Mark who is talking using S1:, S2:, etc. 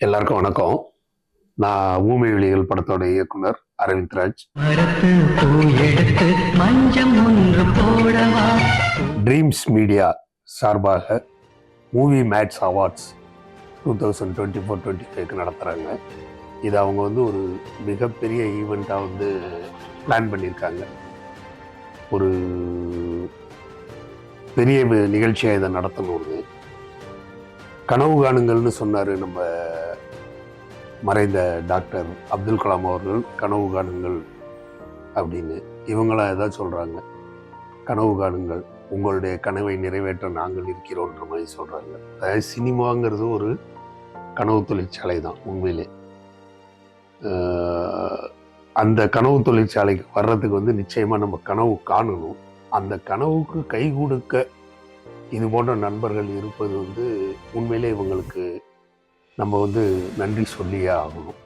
S1: எல்லாருக்கும் வணக்கம். நான் ஊமை விழிகள் படத்தோட இயக்குனர் அரவிந்த் ராஜ். ட்ரீம்ஸ் மீடியா சார்பாக மூவி மேட்ச் அவார்ட்ஸ் 2024-25 நடத்துகிறாங்க. இது அவங்க ஒரு மிகப்பெரிய ஈவெண்ட்டாக பிளான் பண்ணியிருக்காங்க. ஒரு பெரிய நிகழ்ச்சியாக இதை நடத்தணும்னு கனவு காணுங்கள்னு சொன்னார் நம்ம மறைந்த டாக்டர் அப்துல் கலாம் அவர்கள். கனவு காணுங்கள் அப்படின்னு இவங்களாம் ஏதாவது சொல்கிறாங்க. கனவு காணுங்கள், உங்களுடைய கனவை நிறைவேற்ற நாங்கள் இருக்கிறோன்ற மாதிரி சொல்கிறாங்க. அதாவது சினிமாங்கிறது ஒரு கனவு தொழிற்சாலை தான் உண்மையிலே. அந்த கனவு தொழிற்சாலைக்கு வர்றதுக்கு நிச்சயமாக நம்ம கனவு காணணும். அந்த கனவுக்கு கை கொடுக்க இது போன்ற நண்பர்கள் இருப்பது உண்மையிலே இவங்களுக்கு நம்ம நன்றி சொல்லியே ஆகணும்.